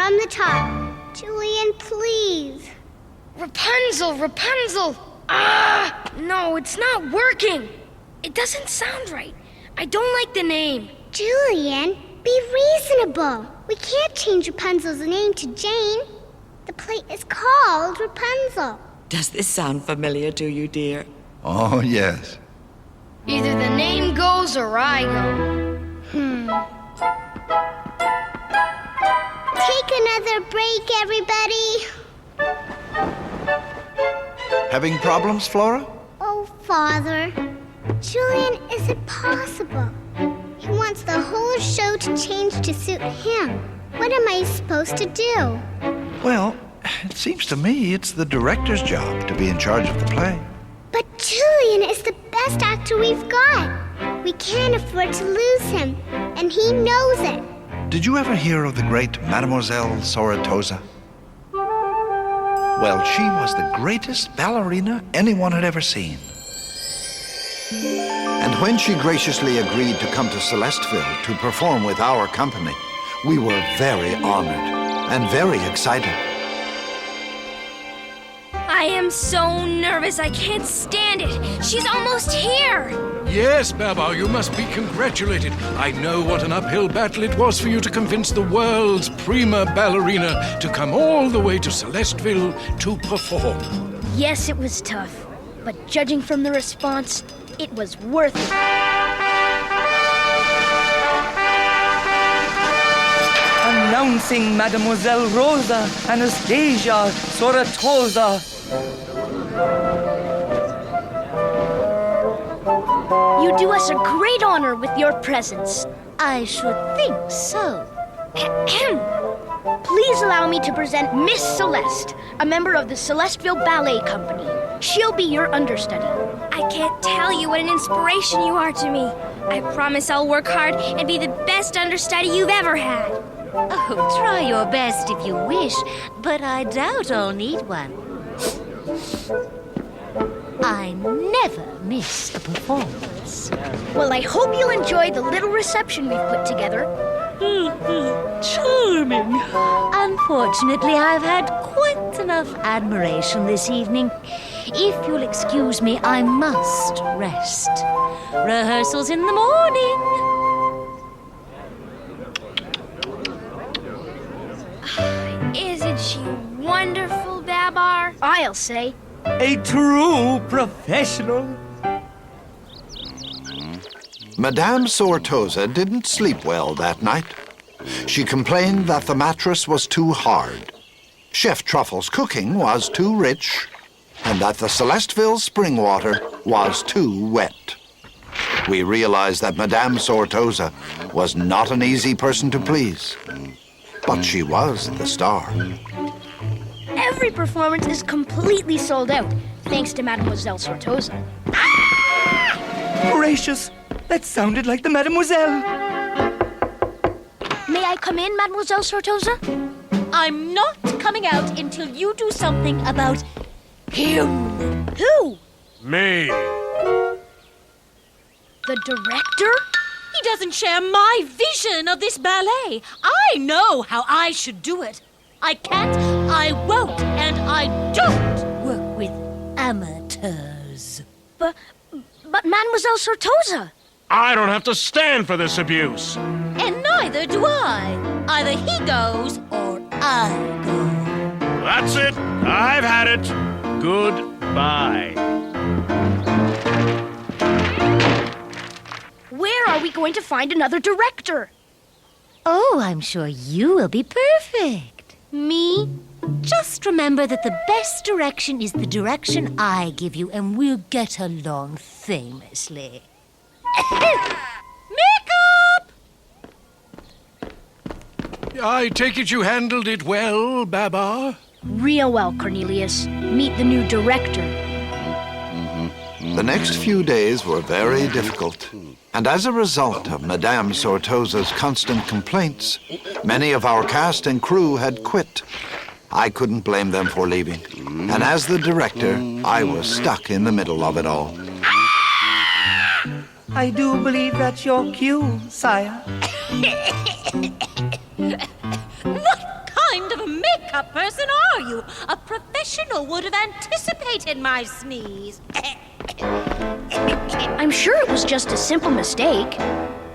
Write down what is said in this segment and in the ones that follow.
from the top. Julian, please. Rapunzel, Rapunzel! Ah! No, it's not working. It doesn't sound right. I don't like the name. Julian, be reasonable. We can't change Rapunzel's name to Jane. The play is called Rapunzel. Does this sound familiar to you, dear? Oh, yes. Either the name goes or I go. Take another break, everybody. Having problems, Flora? Oh, Father. Julian, is it possible? He wants the whole show to change to suit him. What am I supposed to do? Well, it seems to me it's the director's job to be in charge of the play. But Julian is the best actor we've got. We can't afford to lose him, and he knows it. Did you ever hear of the great Mademoiselle Soratosa? Well, she was the greatest ballerina anyone had ever seen. And when she graciously agreed to come to Celesteville to perform with our company, we were very honored and very excited. I am so nervous, I can't stand it. She's almost here. Yes, Babar, you must be congratulated. I know what an uphill battle it was for you to convince the world's prima ballerina to come all the way to Celesteville to perform. Yes, it was tough, but judging from the response, it was worth it. Announcing Mademoiselle Rosa Anastasia Soratosa. You do us a great honor with your presence. I should think so. Please allow me to present Miss Celeste, a member of the Celesteville Ballet Company. She'll be your understudy. I can't tell you what an inspiration you are to me. I promise I'll work hard and be the best understudy you've ever had. Oh, try your best if you wish, but I doubt I'll need one. I never miss a performance. Well, I hope you'll enjoy the little reception we've put together. Charming. Unfortunately, I've had quite enough admiration this evening. If you'll excuse me, I must rest. Rehearsal's in the morning. Isn't she wonderful, Babar? I'll say. A true professional. Madame Soratosa didn't sleep well that night. She complained that the mattress was too hard, Chef Truffle's cooking was too rich, and that the Celesteville spring water was too wet. We realized that Madame Soratosa was not an easy person to please, but she was the star. Every performance is completely sold out, thanks to Mademoiselle Sortosa. Gracious, that sounded like the Mademoiselle. May I come in, Mademoiselle Sortosa? I'm not coming out until you do something about him. Who? Me. The director? He doesn't share my vision of this ballet. I know how I should do it. I can't, I won't, and I don't work with amateurs. But Mademoiselle Sortosa. I don't have to stand for this abuse. And neither do I. Either he goes or I go. That's it. I've had it. Goodbye. Where are we going to find another director? Oh, I'm sure you will be perfect. Me? Just remember that the best direction is the direction I give you, and we'll get along famously. Makeup! I take it you handled it well, Babar? Real well, Cornelius. Meet the new director. The next few days were very difficult, and as a result of Madame Sortosa's constant complaints, many of our cast and crew had quit. I couldn't blame them for leaving, and as the director, I was stuck in the middle of it all. I do believe that's your cue, sire. What kind person are you? A professional would have anticipated my sneeze. I'm sure it was just a simple mistake.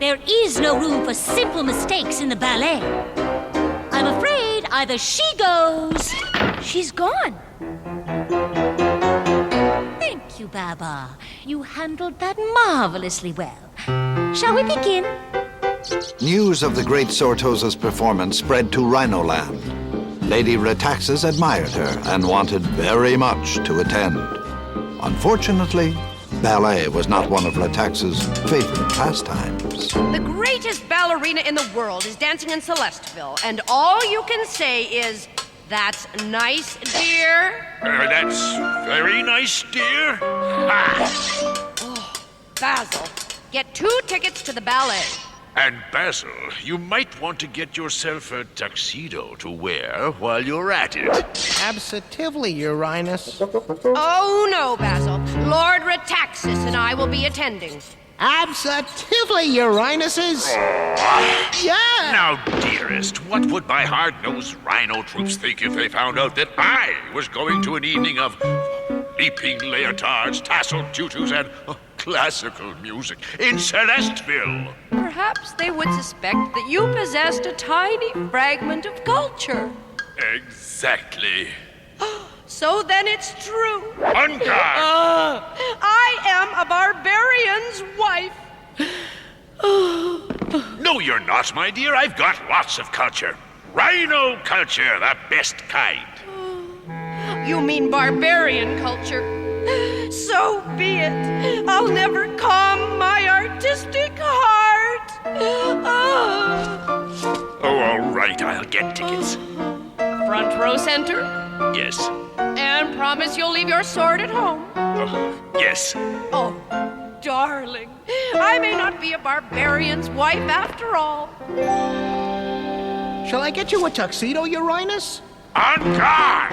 There is no room for simple mistakes in the ballet. I'm afraid either she goes... She's gone. Thank you, Babar. You handled that marvelously well. Shall we begin? News of the great Sortosa's performance spread to Rhinoland. Lady Retaxas admired her and wanted very much to attend. Unfortunately, ballet was not one of Retaxas' favorite pastimes. The greatest ballerina in the world is dancing in Celestville, and all you can say is, "That's nice, dear." That's very nice, dear. Ah. Oh, Basil, get 2 tickets to the ballet. And Basil, you might want to get yourself a tuxedo to wear while you're at it. Absolutely, Your Highness. Oh, no, Basil. Lord Retaxas and I will be attending. Absolutely, Your Highnesses. Yeah. Now, dearest, what would my hard-nosed rhino troops think if they found out that I was going to an evening of leaping leotards, tasseled tutus, and classical music in Celestville? Perhaps they would suspect that you possessed a tiny fragment of culture. Exactly. So then it's true. On guard! I am a barbarian's wife. No, you're not, my dear. I've got lots of culture. Rhino culture, the best kind. You mean barbarian culture. So be it. I'll never calm my artistic heart. Oh, all right, I'll get tickets. Front row center? Yes. And promise you'll leave your sword at home. Yes. Oh, darling. I may not be a barbarian's wife after all. Shall I get you a tuxedo, Your Highness? On guard!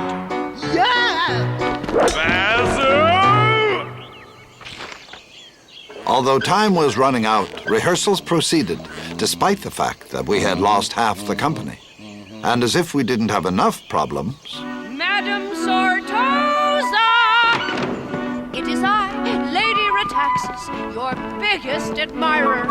Yeah! Basil! Although time was running out, rehearsals proceeded, despite the fact that we had lost half the company. And as if we didn't have enough problems... Madame Sortosa! It is I, Lady Retaxas, your biggest admirer.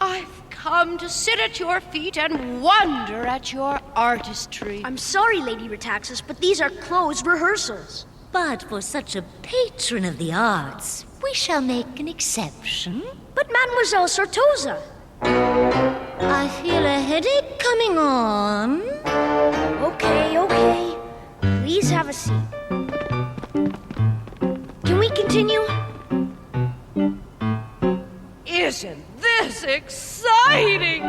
I've come to sit at your feet and wonder at your artistry. I'm sorry, Lady Retaxas, but these are closed rehearsals. But for such a patron of the arts, we shall make an exception. But Mademoiselle Sortosa. I feel a headache coming on. Okay. Please have a seat. Can we continue? Isn't this exciting?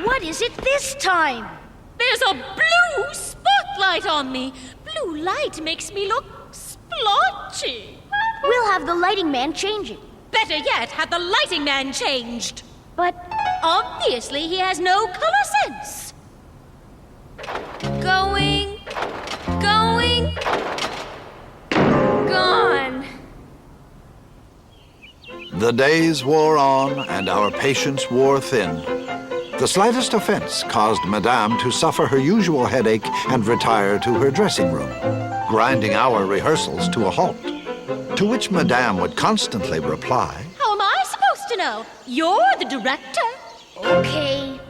What is it this time? There's a blue spotlight on me. Blue light makes me look splotchy. We'll have the lighting man change it. Better yet, have the lighting man changed. But Obviously, he has no color sense. going, gone. The days wore on, and our patience wore thin. The slightest offense caused Madame to suffer her usual headache and retire to her dressing room, grinding our rehearsals to a halt. To which Madame would constantly reply, How am I supposed to know? You're the director. Okay.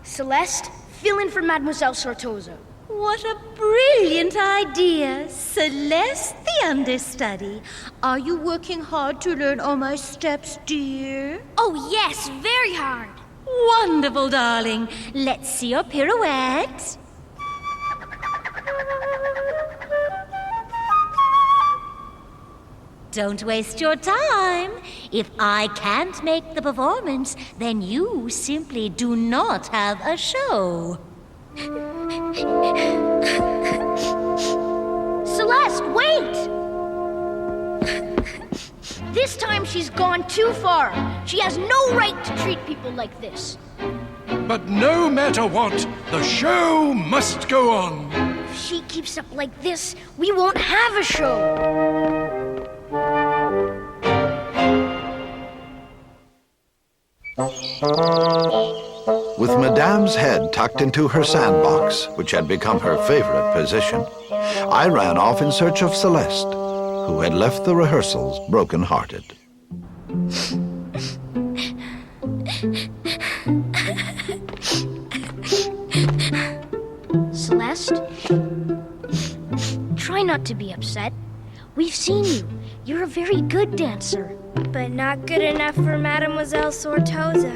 Celeste, fill in for Mademoiselle Sortosa. What a brilliant idea. Celeste, the understudy. Are you working hard to learn all my steps, dear? Oh, yes, very hard. Wonderful, darling. Let's see your pirouette. Don't waste your time. If I can't make the performance, then you simply do not have a show. Celeste, wait! This time she's gone too far. She has no right to treat people like this. But no matter what, the show must go on. she keeps up like this, we won't have a show. With Madame's head tucked into her sandbox, which had become her favorite position, I ran off in search of Celeste, who had left the rehearsals broken-hearted. Celeste? Try not to be upset. We've seen you. You're a very good dancer. But not good enough for Mademoiselle Sortosa.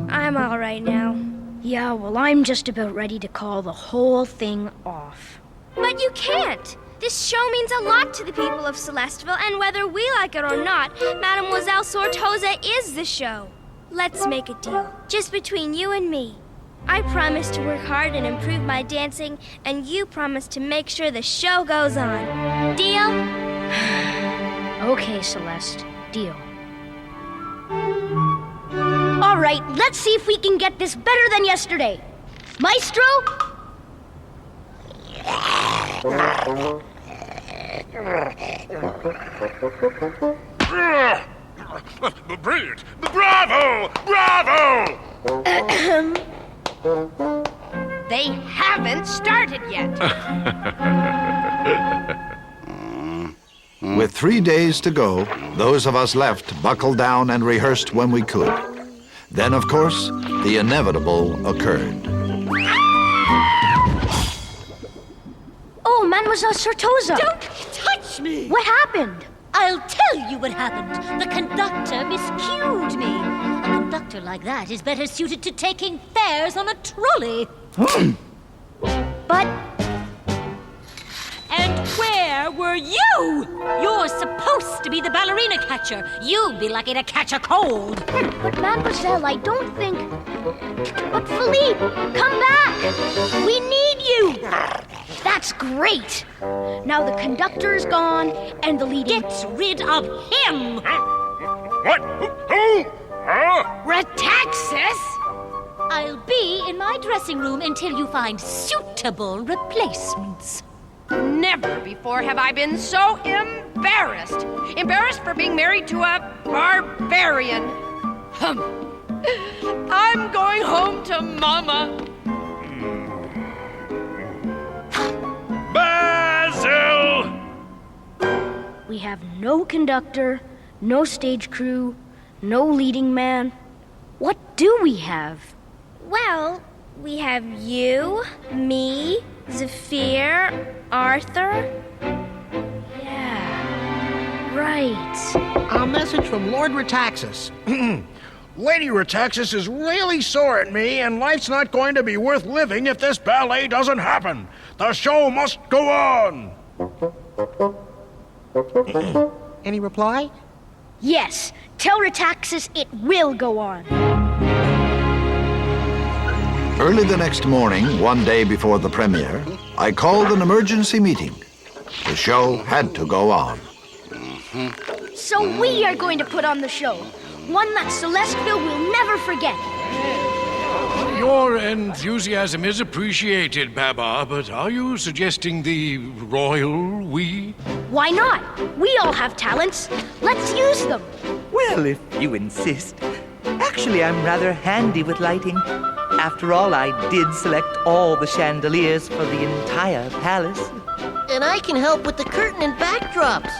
I'm all right now. Yeah, well, I'm just about ready to call the whole thing off. But you can't! This show means a lot to the people of Celestville, and whether we like it or not, Mademoiselle Sortosa is the show. Let's make a deal, just between you and me. I promise to work hard and improve my dancing, and you promise to make sure the show goes on. Deal? Okay, Celeste. Deal. All right, let's see if we can get this better than yesterday. Maestro? Brilliant! Bravo! Bravo! They haven't started yet. With 3 days to go, those of us left buckled down and rehearsed when we could. Then, of course, the inevitable occurred. Oh, Mademoiselle Sortosa! Don't touch me! What happened? I'll tell you what happened. The conductor miscued me. A conductor like that is better suited to taking fares on a trolley. But... And where were you? You're supposed to be the ballerina catcher. You'll be lucky to catch a cold. But Mademoiselle, I don't think... But Philippe, come back! We need you! That's great! Now the conductor is gone, and the leading... Get rid of him! What? Who? Huh? Retaxis? I'll be in my dressing room until you find suitable replacements. Never before have I been so embarrassed. Embarrassed for being married to a barbarian. I'm going home to Mama. Basil! We have no conductor, no stage crew, no leading man. What do we have? Well, we have you, me, Zephyr, Arthur. Yeah, right. A message from Lord Retaxis. Lady Retaxis is really sore at me, and life's not going to be worth living if this ballet doesn't happen. The show must go on. Any reply? Yes, tell Retaxis it will go on. Early the next morning, one day before the premiere, I called an emergency meeting. The show had to go on. So we are going to put on the show. One that Celestville will never forget. Your enthusiasm is appreciated, Babar, but are you suggesting the royal we? Why not? We all have talents. Let's use them. Well, if you insist. Actually, I'm rather handy with lighting. After all, I did select all the chandeliers for the entire palace. And I can help with the curtain and backdrops.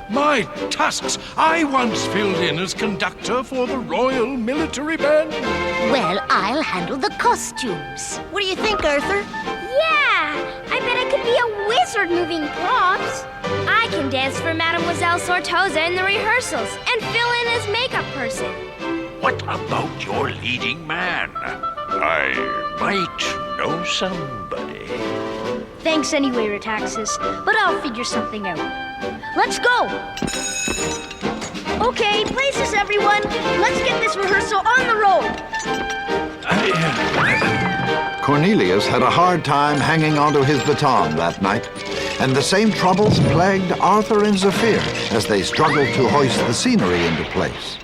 My tusks! I once filled in as conductor for the Royal Military Band. Well, I'll handle the costumes. What do you think, Arthur? Yeah, I bet I could be a wizard moving props. I can dance for Mademoiselle Sortosa in the rehearsals and fill in as makeup person. What about your leading man? I might know somebody. Thanks anyway, Retaxis, but I'll figure something out. Let's go! Okay, places everyone. Let's get this rehearsal on the road. Cornelius had a hard time hanging onto his baton that night, and the same troubles plagued Arthur and Zephyr as they struggled to hoist the scenery into place.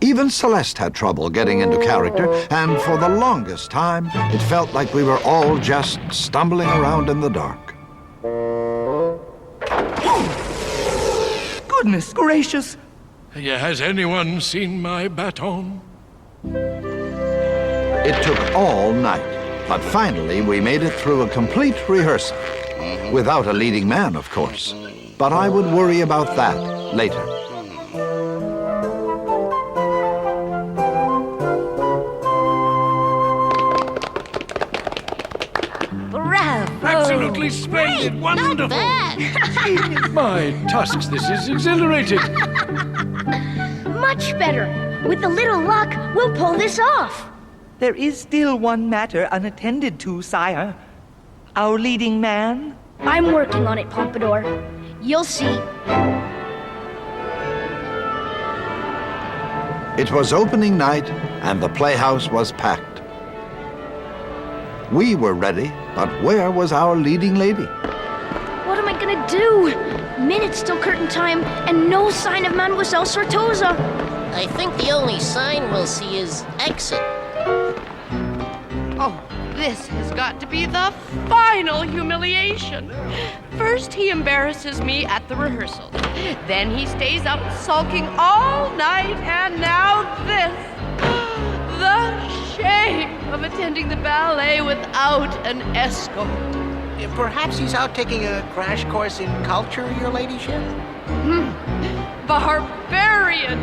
Even Celeste had trouble getting into character, and for the longest time, it felt like we were all just stumbling around in the dark. Goodness gracious! Has anyone seen my baton? It took all night, but finally we made it through a complete rehearsal. Without a leading man, of course. But I would worry about that later. Bravo! Absolutely splendid, wonderful! My tusks, this is exhilarating. Much better. With a little luck, we'll pull this off. There is still one matter unattended to, sire. Our leading man. I'm working on it, Pompadour. You'll see. It was opening night, and the playhouse was packed. We were ready, but where was our leading lady? What am I gonna do? Minutes till curtain time, and no sign of Mademoiselle Sortosa. I think the only sign we'll see is exit. Oh, this has got to be the final humiliation. First, he embarrasses me at the rehearsal. Then he stays up sulking all night, and now this. The shame of attending the ballet without an escort. Perhaps he's out taking a crash course in culture, your ladyship? Barbarian!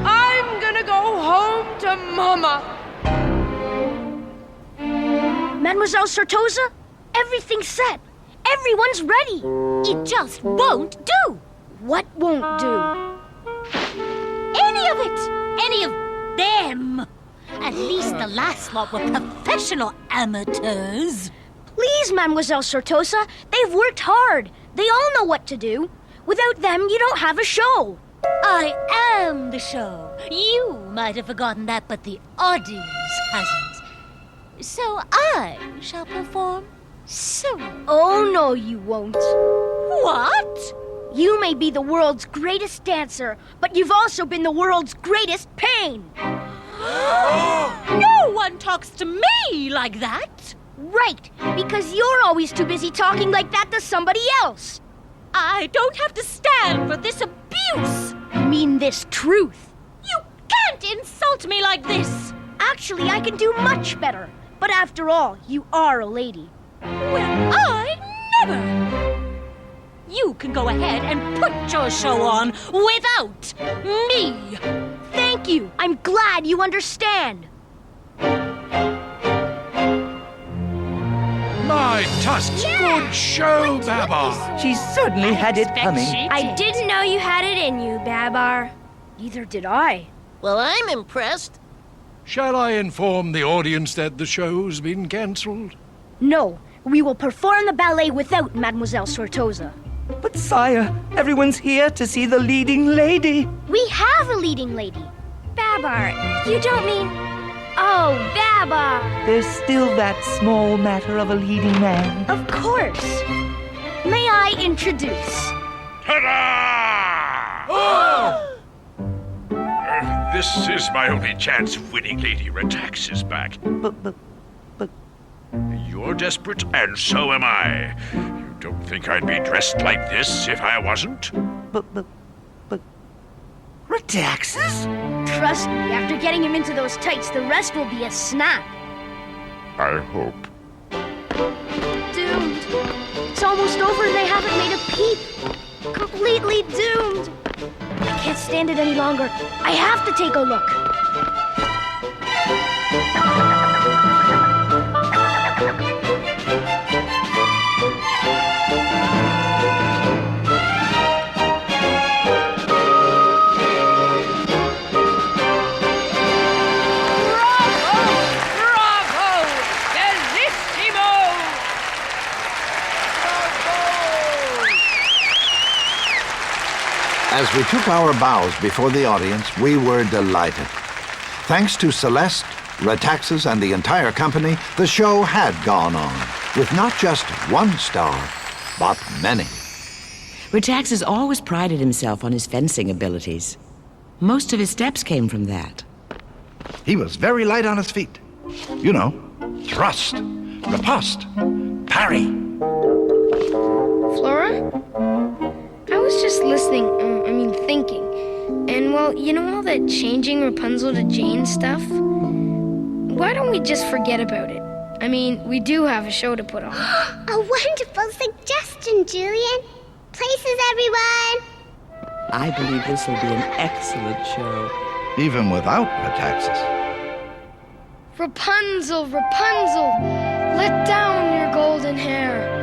I'm gonna go home to Mama. Mademoiselle Sortosa, everything's set. Everyone's ready. It just won't do. What won't do? Any of it. Any of them. At least the last lot were professional amateurs. Please, Mademoiselle Sortosa, they've worked hard. They all know what to do. Without them, you don't have a show. I am the show. You might have forgotten that, but the audience hasn't. So I shall perform soon. Oh, no, you won't. What? You may be the world's greatest dancer, but you've also been the world's greatest pain. No one talks to me like that. Right, because you're always too busy talking like that to somebody else. I don't have to stand for this abuse. I mean this truth. You can't insult me like this. Actually, I can do much better. But after all, you are a lady. Well, I never. You can go ahead and put your show on without me. Thank you. I'm glad you understand. My tusks, good show, Babar. She certainly had it coming. I didn't know you had it in you, Babar. Neither did I. Well, I'm impressed. Shall I inform the audience that the show's been cancelled? No, we will perform the ballet without Mademoiselle Sortosa. But sire, everyone's here to see the leading lady. We have a leading lady. Babar, you don't mean... Oh, Babar. There's still that small matter of a leading man. Of course. May I introduce? Ta-da! This is my only chance of winning Lady Retax's back. But... You're desperate, and so am I. You don't think I'd be dressed like this if I wasn't? But... Retaxas? Trust me, after getting him into those tights, the rest will be a snap. I hope. Doomed. It's almost over and they haven't made a peep. Completely doomed. I can't stand it any longer. I have to take a look. As we took our bows before the audience, we were delighted. Thanks to Celeste, Retaxas, and the entire company, the show had gone on, with not just one star, but many. Retaxas always prided himself on his fencing abilities. Most of his steps came from that. He was very light on his feet. You know, thrust, riposte, parry. Flora? I was just thinking. And well, you know all that changing Rapunzel to Jane stuff? Why don't we just forget about it? I mean, we do have a show to put on. A wonderful suggestion, Julian. Places, everyone. I believe this will be an excellent show. Even without Metaxas. Rapunzel, Rapunzel, let down your golden hair.